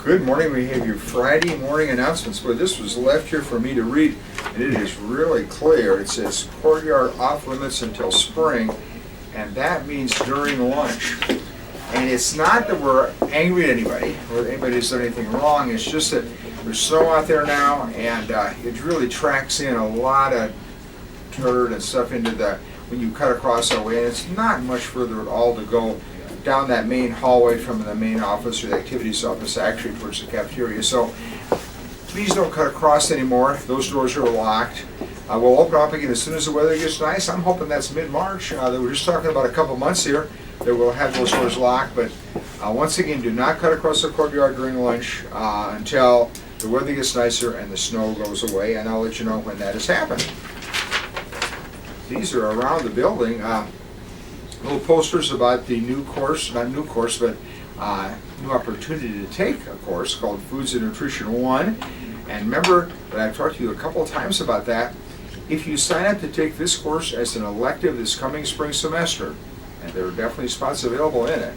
Good morning. We have your Friday morning announcements. But this was left here for me to read, and it is really clear. It says courtyard off limits until spring, and that means during lunch. And it's not that we're angry at anybody or that anybody's done anything wrong. It's just that there's snow out there now, and it really tracks in a lot of dirt and stuff into the when you cut across that way. And it's not much further at all to go down that main hallway from the main office or the activities office actually towards the cafeteria. So please don't cut across anymore. Those doors are locked. We'll open up again as soon as the weather gets nice. I'm hoping that's mid-March. That we're just talking about a couple months here that we'll have those doors locked. But once again, do not cut across the courtyard during lunch until the weather gets nicer and the snow goes away. And I'll let you know when that is happening. These are around the building. Little posters about the new course, not new course, but new opportunity to take a course called Foods and Nutrition 1. And remember that I've talked to you a couple of times about that. If you sign up to take this course as an elective this coming spring semester, and there are definitely spots available in it,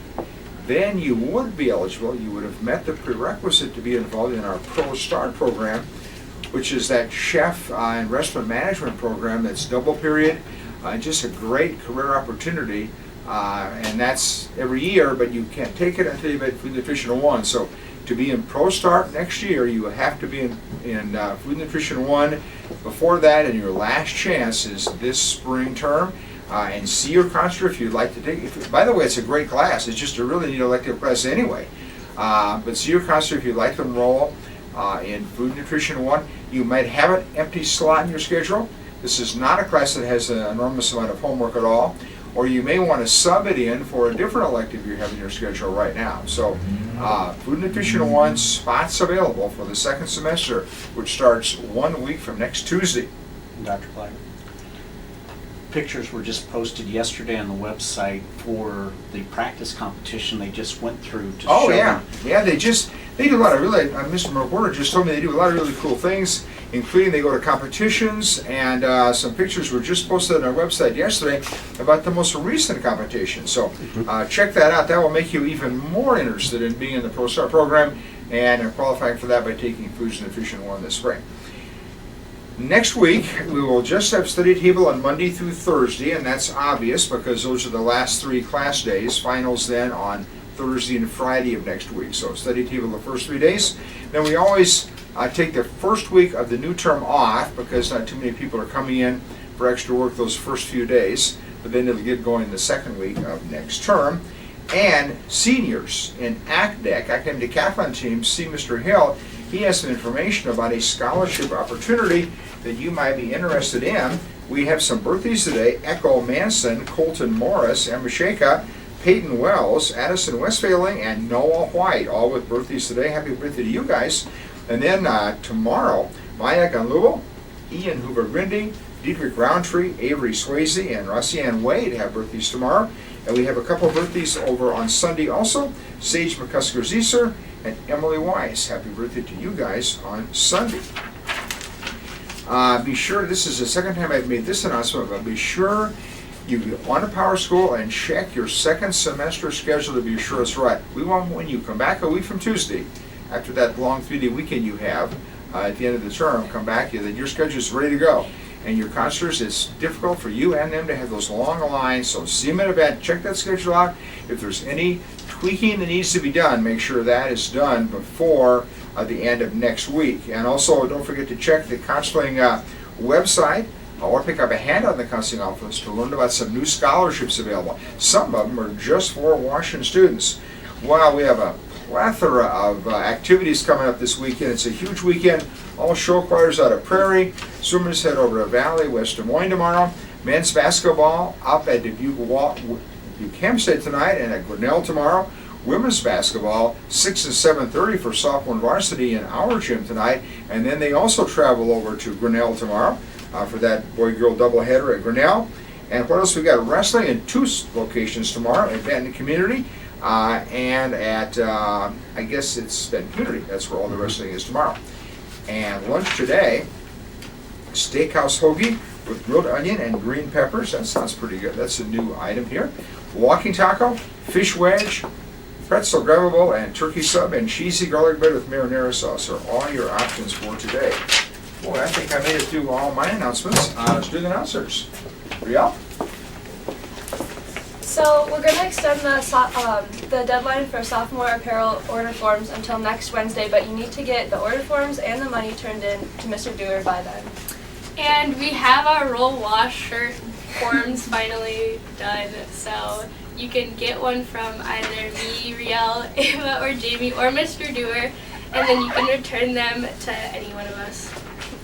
then you would be eligible. You would have met the prerequisite to be involved in our Pro Start program, which is that chef and restaurant management program that's double period. Just a great career opportunity, and that's every year, but you can't take it until you've had Food Nutrition 1. So to be in Pro Start next year, you have to be in Food Nutrition 1 before that, and your last chance is this spring term. And see your counselor if you'd like to take it. By the way, it's a great class. It's just a really neat elective class anyway. But see your counselor if you'd like to enroll in Food Nutrition 1. You might have an empty slot in your schedule. This is not a class that has an enormous amount of homework at all, or you may want to sub it in for a different elective you have in your schedule right now. So Food Nutrition 1 spots available for the second semester, which starts 1 week from next Tuesday. Dr. Black, pictures were just posted yesterday on the website for the practice competition they just went through to show yeah. them. Yeah, they do a lot of really, Mr. McWhorter just told me they do a lot of really cool things, including they go to competitions, and some pictures were just posted on our website yesterday about the most recent competition. So check that out. That will make you even more interested in being in the Pro Start program and qualifying for that by taking Foods and Nutrition 1 this spring. Next week, we will just have study table on Monday through Thursday, and that's obvious because those are the last 3 class days. Finals then on Thursday and Friday of next week. So study table the first 3 days. Then we always take the first week of the new term off because not too many people are coming in for extra work those first few days. But then it'll get going the second week of next term. And seniors in ACDEC, Academic Decathlon Team, see Mr. Hill. He has some information about a scholarship opportunity that you might be interested in. We have some birthdays today. Echo Manson, Colton Morris, Emma Shaka, Peyton Wells, Addison Westphaling, and Noah White, all with birthdays today. Happy birthday to you guys. And then tomorrow, Maya Gonlubo, Ian Hoover-Grindy, Dietrich Roundtree, Avery Swayze, and Rossianne Wade have birthdays tomorrow. And we have a couple of birthdays over on Sunday also. Sage McCusker-Zieser and Emily Wise. Happy birthday to you guys on Sunday. Be sure, this is the second time I've made this announcement, but be sure you want to Power School and check your second semester schedule to be sure it's right. We want when you come back a week from Tuesday, after that long 3-day weekend you have at the end of the term, come back, that your schedule is ready to go. And your counselors, it's difficult for you and them to have those long lines, so see them at event, check that schedule out. If there's any tweaking that needs to be done, make sure that is done before the end of next week. And also, don't forget to check the counseling website or pick up a handout in the counseling office to learn about some new scholarships available. Some of them are just for Washington students. Wow, we have a plethora of activities coming up this weekend. It's a huge weekend. All show choirs out of Prairie. Swimmers head over to Valley, West Des Moines tomorrow. Men's basketball up at Dubuque Campsite tonight and at Grinnell tomorrow. Women's basketball 6 and 7:30 for sophomore varsity in our gym tonight. And then they also travel over to Grinnell tomorrow for that boy-girl doubleheader at Grinnell. And what else we got? Wrestling in 2 locations tomorrow at Benton Community. And at, I guess it's Benton Community. That's where all the wrestling is tomorrow. And lunch today, steakhouse hoagie with grilled onion and green peppers. That sounds pretty good. That's a new item here. Walking taco, fish wedge, Pretzel grabbable and turkey sub and cheesy garlic bread with marinara sauce are all your options for today. Boy, I think I made it through all my announcements. Let's do the announcers. Riel? So we're going to extend the deadline for sophomore apparel order forms until next Wednesday, but you need to get the order forms and the money turned in to Mr. Dewar by then. And we have our roll wash shirt forms finally done, so you can get one from either me, Riel, Ava, or Jamie, or Mr. Dewar, and then you can return them to any one of us.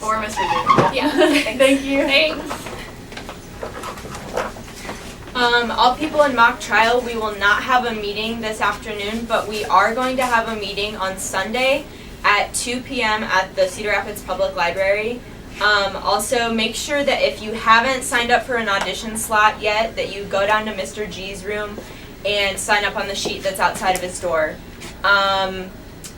Or Mr. Dewar. Yeah. Thank you. Thanks. All people in mock trial, we will not have a meeting this afternoon, but we are going to have a meeting on Sunday at 2 p.m. at the Cedar Rapids Public Library. Also, make sure that if you haven't signed up for an audition slot yet, that you go down to Mr. G's room and sign up on the sheet that's outside of his door.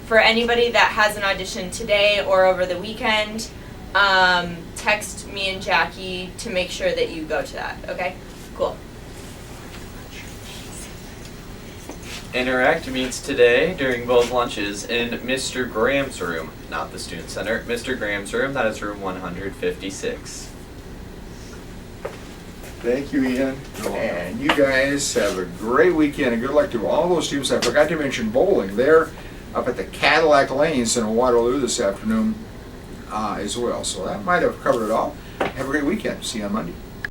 For anybody that has an audition today or over the weekend, text me and Jackie to make sure that you go to that, okay? Cool. Interact meets today during both lunches in Mr. Graham's room, not the Student Center. Mr. Graham's room, that is room 156. Thank you, Ian. And you guys have a great weekend and good luck to all those teams. I forgot to mention bowling. They're up at the Cadillac Lanes in Waterloo this afternoon as well. So that might have covered it all. Have a great weekend. See you on Monday.